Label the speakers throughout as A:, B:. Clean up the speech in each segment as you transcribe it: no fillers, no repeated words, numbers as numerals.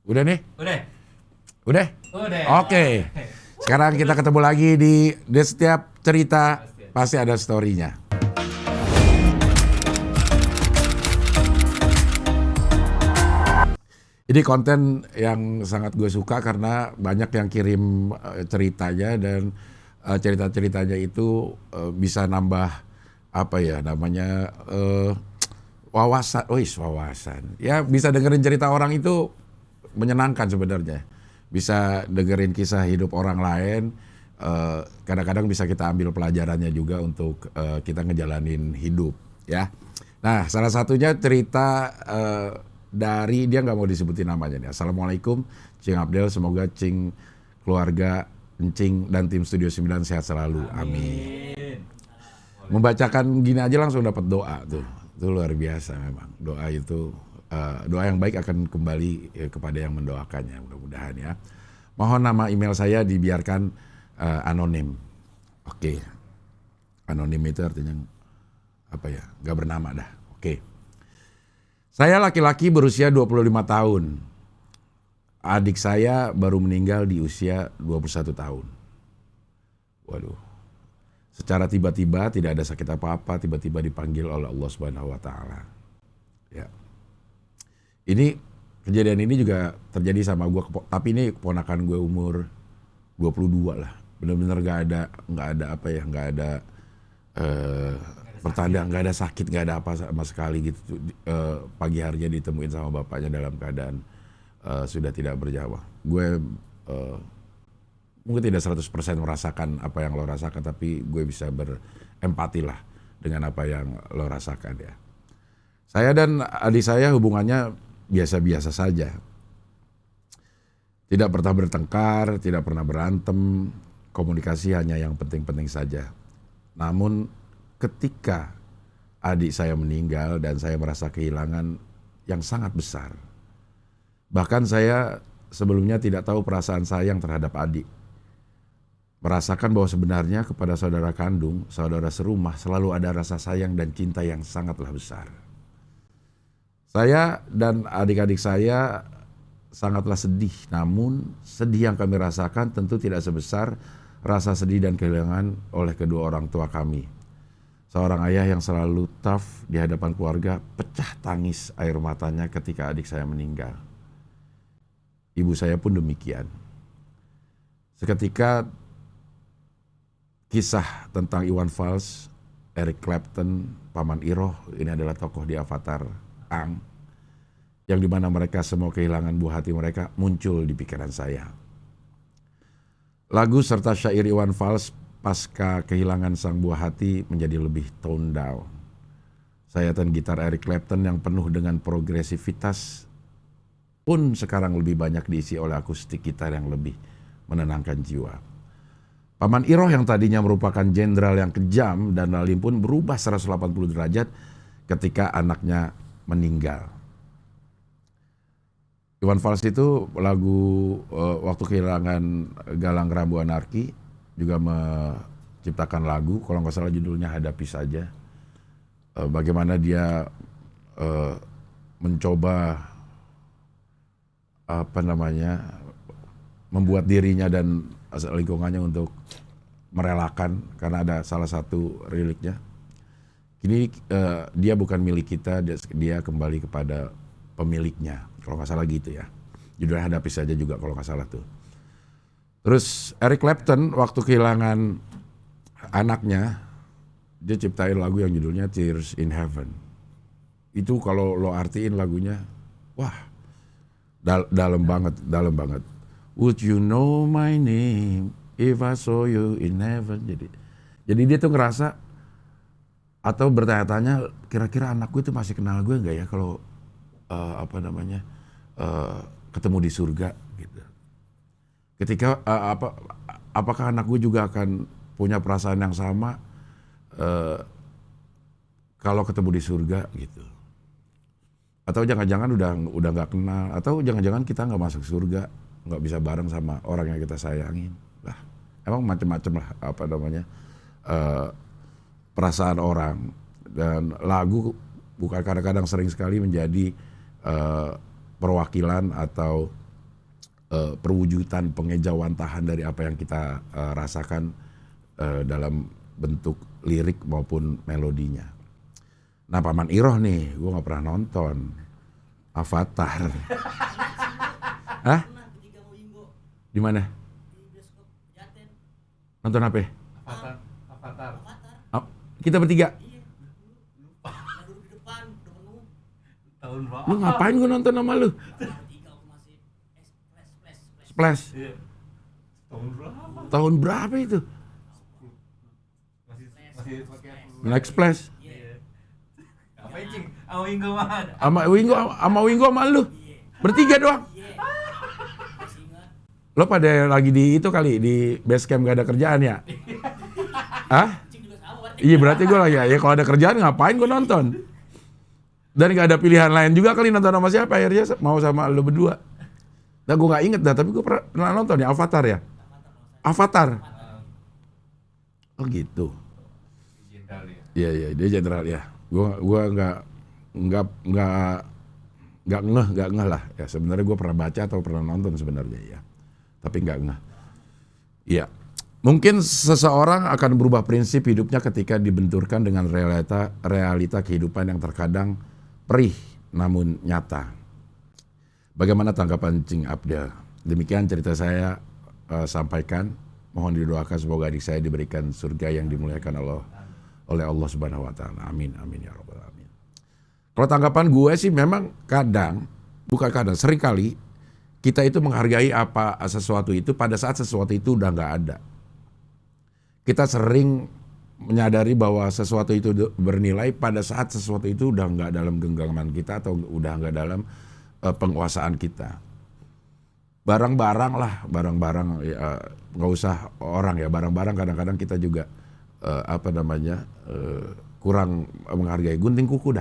A: Udah nih?
B: Udah.
A: Udah?
B: Udah.
A: Oke. Sekarang kita ketemu lagi di setiap cerita pasti ada story-nya. Ini konten yang sangat gue suka karena banyak yang kirim ceritanya dan cerita-ceritanya itu bisa nambah apa ya namanya wawasan. Ya bisa dengerin cerita orang itu menyenangkan sebenarnya. Bisa dengerin kisah hidup orang lain. Kadang-kadang bisa kita ambil pelajarannya juga untuk kita ngejalanin hidup ya. Nah salah satunya cerita dari dia nggak mau disebutin namanya nih. Assalamualaikum Cing Abdel, semoga Cing, keluarga, Encing dan tim Studio 9 sehat selalu. Amin. Membacakan gini aja langsung dapat doa tuh. Itu luar biasa memang. Doa itu doa yang baik akan kembali kepada yang mendoakannya, mudah-mudahan ya. Mohon nama email saya dibiarkan anonim. Oke. Anonim itu artinya apa ya? Gak bernama dah. Oke. Saya laki-laki berusia 25 tahun. Adik saya baru meninggal di usia 21 tahun. Waduh. Secara tiba-tiba tidak ada sakit apa-apa, tiba-tiba dipanggil oleh Allah Subhanahu wa taala. Ya. Ini kejadian ini juga terjadi sama gue, tapi ini keponakan gue umur 22 lah. Benar-benar nggak ada apa ya, nggak ada pertanda, nggak ada sakit, nggak ada apa sama sekali gitu. Pagi harinya ditemuin sama bapaknya dalam keadaan sudah tidak bernyawa. Gue mungkin tidak 100% merasakan apa yang lo rasakan, tapi gue bisa berempati lah dengan apa yang lo rasakan ya. Saya dan adik saya hubungannya biasa-biasa saja. Tidak pernah bertengkar, tidak pernah berantem, komunikasi hanya yang penting-penting saja. Namun ketika adik saya meninggal dan saya merasa kehilangan yang sangat besar. Bahkan saya sebelumnya tidak tahu perasaan sayang terhadap adik. Merasakan bahwa sebenarnya kepada saudara kandung, saudara serumah selalu ada rasa sayang dan cinta yang sangatlah besar. Saya dan adik-adik saya sangatlah sedih, namun sedih yang kami rasakan tentu tidak sebesar rasa sedih dan kehilangan oleh kedua orang tua kami. Seorang ayah yang selalu tough di hadapan keluarga pecah tangis air matanya ketika adik saya meninggal. Ibu saya pun demikian. Seketika kisah tentang Iwan Fals, Eric Clapton, Paman Iroh, ini adalah tokoh di Avatar Aang, yang dimana mereka semua kehilangan buah hati mereka muncul di pikiran saya. Lagu serta syair Iwan Fals pasca kehilangan sang buah hati menjadi lebih tone down. Sayatan gitar Eric Clapton yang penuh dengan progresivitas pun sekarang lebih banyak diisi oleh akustik gitar yang lebih menenangkan jiwa. Paman Iroh yang tadinya merupakan jenderal yang kejam dan lalim pun berubah 180 derajat ketika anaknya meninggal. Iwan Fals itu lagu waktu kehilangan Galang Rambu Anarki juga menciptakan lagu, kalau nggak salah judulnya Hadapi Saja. Bagaimana dia mencoba membuat dirinya dan lingkungannya untuk merelakan karena ada salah satu liriknya. Kini dia bukan milik kita, dia kembali kepada pemiliknya. Kalau nggak salah gitu ya. Judulnya Hadapi Saja juga kalau nggak salah tuh. Terus Eric Clapton waktu kehilangan anaknya, dia ciptain lagu yang judulnya Tears in Heaven. Itu kalau lo artiin lagunya, wah dalam banget. Would you know my name if I saw you in heaven? Jadi dia tuh ngerasa atau bertanya-tanya, kira-kira anakku itu masih kenal gue nggak ya kalau ketemu di surga gitu. Ketika apakah anak gue juga akan punya perasaan yang sama kalau ketemu di surga gitu. Atau jangan-jangan udah nggak kenal, atau jangan-jangan kita nggak masuk surga, nggak bisa bareng sama orang yang kita sayangin. Lah, emang macam-macam lah perasaan orang. Dan lagu bukan kadang-kadang sering sekali menjadi perwakilan atau perwujudan pengejawantahan dari apa yang kita rasakan dalam bentuk lirik maupun melodinya. Nah, Paman Iroh nih, gue nggak pernah nonton Avatar. Hah? Di mana? Nonton apa?
B: Avatar.
A: Kita bertiga.
B: Tahun berapa?
A: Lu ngapain gue nonton sama lu? Splash.
B: Iya. Tahun berapa?
A: Tahun berapa itu?
B: Masih pakai
A: Next Splash.
B: Iya. Apa cing? Awinggo mah.
A: Sama Wingo sama lu. Bertiga doang. Lo pada lagi di itu kali, di base camp gak ada kerjaan ya? Hah? Iya berarti gue lagi, ya kalau ada kerjaan ngapain gue nonton? Dan gak ada pilihan lain juga kali nonton sama siapa akhirnya mau sama lo berdua. Nah gue gak inget dah, tapi gue pernah nonton ya Avatar ya? Avatar. Oh gitu. Iya dia jenderal ya. Gue nggak ngeh lah. Ya sebenarnya gue pernah baca atau pernah nonton sebenarnya ya. Tapi nggak ngeh. Iya. Mungkin seseorang akan berubah prinsip hidupnya ketika dibenturkan dengan realita kehidupan yang terkadang perih namun nyata. Bagaimana tanggapan Cing Abdel? Demikian cerita saya sampaikan. Mohon didoakan semoga adik saya diberikan surga yang dimuliakan oleh Allah Subhanahu wa taala. Amin amin ya rabbal alamin. Kalau tanggapan gue sih memang bukan kadang, sering kali kita itu menghargai apa sesuatu itu pada saat sesuatu itu udah nggak ada. Kita sering menyadari bahwa sesuatu itu bernilai pada saat sesuatu itu udah nggak dalam genggaman kita atau udah nggak dalam penguasaan kita. Barang-barang ya, nggak usah orang ya, barang-barang kadang-kadang kita juga kurang menghargai. Gunting kuku,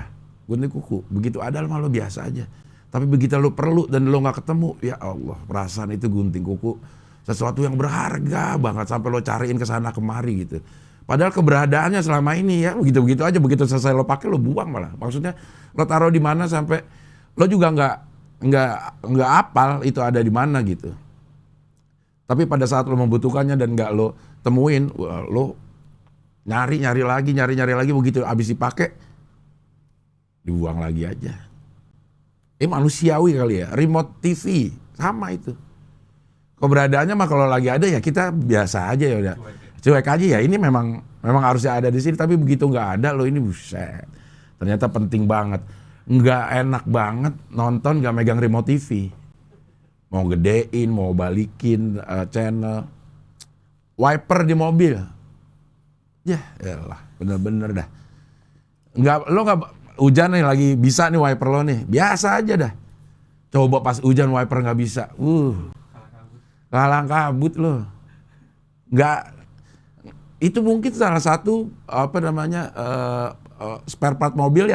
A: begitu ada mah lo biasa aja. Tapi begitu lo perlu dan lo nggak ketemu, ya Allah, perasaan itu gunting kuku sesuatu yang berharga banget sampai lo cariin ke sana kemari gitu. Padahal keberadaannya selama ini ya begitu-begitu aja, begitu selesai lo pakai lo buang malah. Maksudnya lo taruh di mana sampai lo juga nggak apal itu ada di mana gitu. Tapi pada saat lo membutuhkannya dan nggak lo temuin, lo nyari lagi begitu habis dipakai dibuang lagi aja. Manusiawi kali ya, remote TV sama itu. Keberadaannya mah kalau lagi ada ya kita biasa aja ya udah. Cuek aja ya, ini memang harusnya ada di sini tapi begitu nggak ada lo ini buset. Ternyata penting banget. Nggak enak banget nonton nggak megang remote TV. Mau gedein, mau balikin channel. Wiper di mobil. Ya elah, bener-bener dah. Lo nggak hujan nih lagi bisa nih wiper lo nih. Biasa aja dah. Coba pas hujan wiper nggak bisa. Kalang kabut lo. Nggak. Itu mungkin salah satu spare part mobil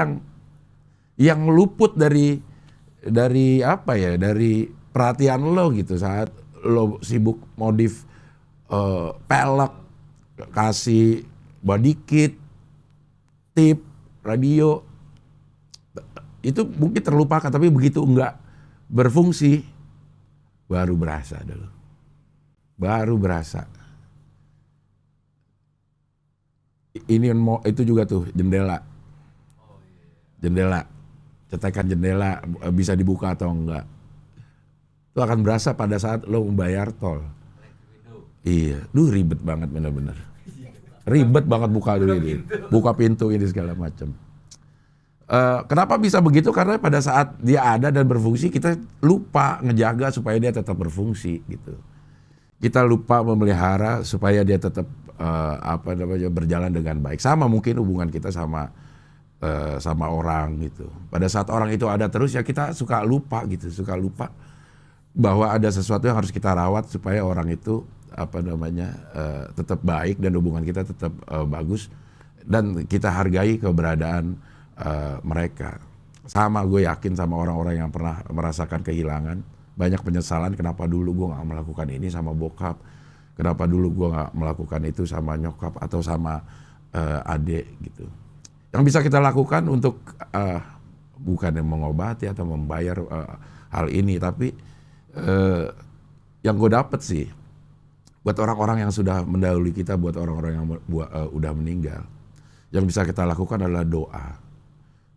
A: yang luput dari perhatian lo gitu saat lo sibuk modif pelek, kasih body kit, tip, radio, itu mungkin terlupakan tapi begitu enggak berfungsi baru berasa dulu, Ini itu juga tuh jendela, cetekan jendela bisa dibuka atau enggak. Itu akan berasa pada saat lo membayar tol. Iya, ribet banget bener-bener. Ribet banget buka pintu ini segala macam. Kenapa bisa begitu? Karena pada saat dia ada dan berfungsi kita lupa ngejaga supaya dia tetap berfungsi gitu. Kita lupa memelihara supaya dia tetap berjalan dengan baik. Sama mungkin hubungan kita sama orang gitu. Pada saat orang itu ada terus ya kita suka lupa bahwa ada sesuatu yang harus kita rawat supaya orang itu tetap baik dan hubungan kita tetap bagus dan kita hargai keberadaan mereka. Sama gue yakin sama orang-orang yang pernah merasakan kehilangan, banyak penyesalan kenapa dulu gue nggak melakukan ini sama bokap, kenapa dulu gue nggak melakukan itu sama nyokap atau sama adik gitu. Yang bisa kita lakukan untuk bukan yang mengobati atau membayar hal ini, tapi yang gue dapet sih, buat orang-orang yang sudah mendahului kita, buat orang-orang yang udah meninggal, yang bisa kita lakukan adalah doa.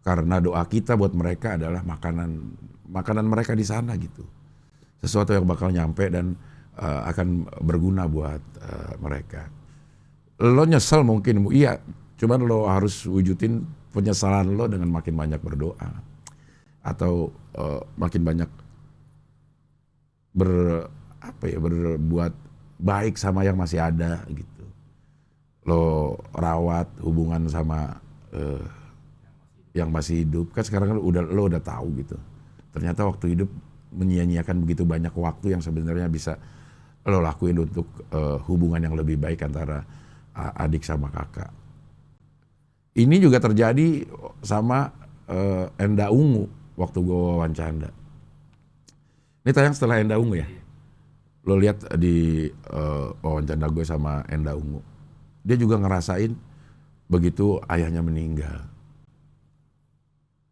A: Karena doa kita buat mereka adalah makanan mereka di sana gitu. Sesuatu yang bakal nyampe dan akan berguna buat mereka. Lo nyesel mungkin, iya, cuman lo harus wujudin penyesalan lo dengan makin banyak berdoa. Atau makin banyak berbuat baik sama yang masih ada gitu. Lo rawat hubungan sama yang masih hidup. Kan sekarang kan lo udah tahu gitu. Ternyata waktu hidup menyia-nyiakan begitu banyak waktu yang sebenarnya bisa lo lakuin untuk hubungan yang lebih baik antara adik sama kakak. Ini juga terjadi sama Enda Ungu waktu gue wawancara. Ini tayang setelah Enda Ungu ya. Lo lihat di wawancara gue sama Enda Ungu. Dia juga ngerasain begitu ayahnya meninggal.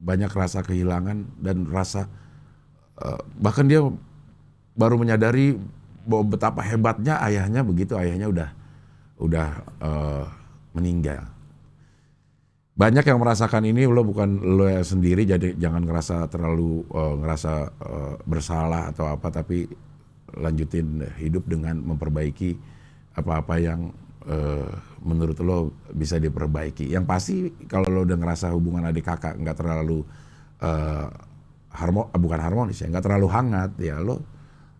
A: Banyak rasa kehilangan dan rasa bahkan dia baru menyadari bahwa betapa hebatnya ayahnya begitu ayahnya udah meninggal. Banyak yang merasakan ini, lo bukan lo sendiri, jadi jangan ngerasa terlalu bersalah atau apa, tapi lanjutin hidup dengan memperbaiki apa-apa yang menurut lo bisa diperbaiki. Yang pasti kalau lo udah ngerasa hubungan adik kakak nggak terlalu bukan harmonis ya, nggak terlalu hangat ya, lo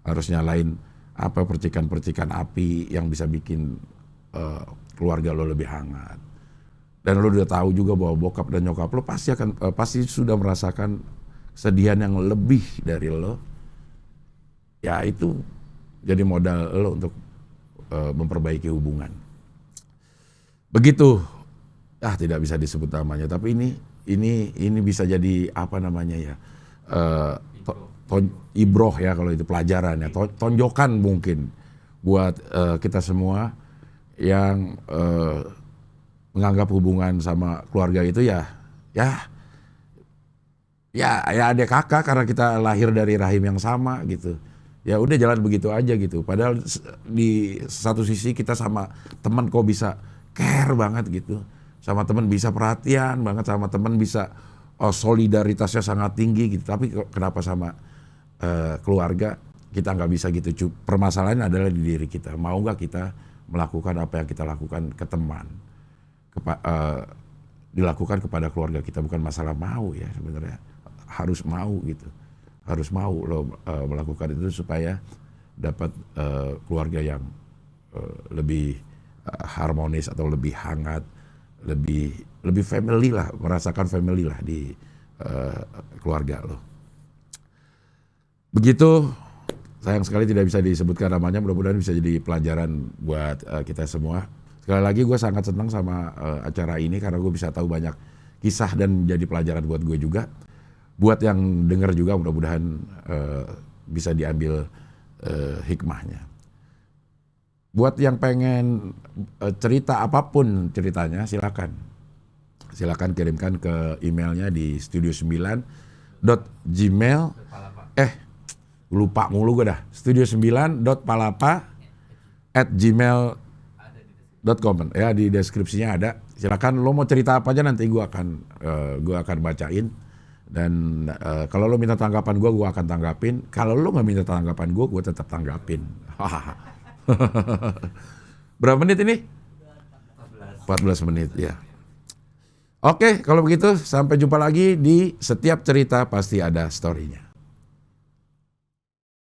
A: harus nyalain apa percikan-percikan api yang bisa bikin keluarga lo lebih hangat. Dan lo udah tahu juga bahwa bokap dan nyokap lo pasti sudah merasakan kesedihan yang lebih dari lo. Ya itu jadi modal lo untuk memperbaiki hubungan. Begitu, tidak bisa disebut namanya, tapi ini bisa jadi apa namanya ya, ibroh ya kalau itu pelajaran ya, tonjokan mungkin buat kita semua yang menganggap hubungan sama keluarga itu ya adik kakak karena kita lahir dari rahim yang sama gitu. Ya udah jalan begitu aja gitu. Padahal di satu sisi kita sama teman kok bisa care banget gitu. Sama teman bisa perhatian banget, sama teman bisa solidaritasnya sangat tinggi gitu. Tapi kenapa sama keluarga kita nggak bisa gitu. Permasalahannya adalah di diri kita. Mau nggak kita melakukan apa yang kita lakukan ke teman, dilakukan kepada keluarga kita. Bukan masalah mau ya sebenarnya, harus mau gitu. Harus mau lo melakukan itu supaya dapat keluarga yang lebih harmonis atau lebih hangat, lebih family lah, merasakan family lah di keluarga lo. Begitu, sayang sekali tidak bisa disebutkan namanya, mudah-mudahan bisa jadi pelajaran buat kita semua. Sekali lagi gue sangat senang sama acara ini karena gue bisa tahu banyak kisah dan jadi pelajaran buat gue juga. Buat yang dengar juga mudah-mudahan bisa diambil hikmahnya. Buat yang pengen cerita apapun ceritanya silakan kirimkan ke emailnya di studio9.gmail. Lupa mulu gue dah. studio9.palapa@gmail.com ya, di deskripsinya ada. Silakan lo mau cerita apa aja nanti gue akan bacain. Dan kalau lo minta tanggapan gue akan tanggapin. Kalau lo nggak minta tanggapan gue tetap tanggapin. Berapa menit ini? 14 menit ya. Oke, kalau begitu sampai jumpa lagi di Setiap Cerita Pasti Ada Story-nya.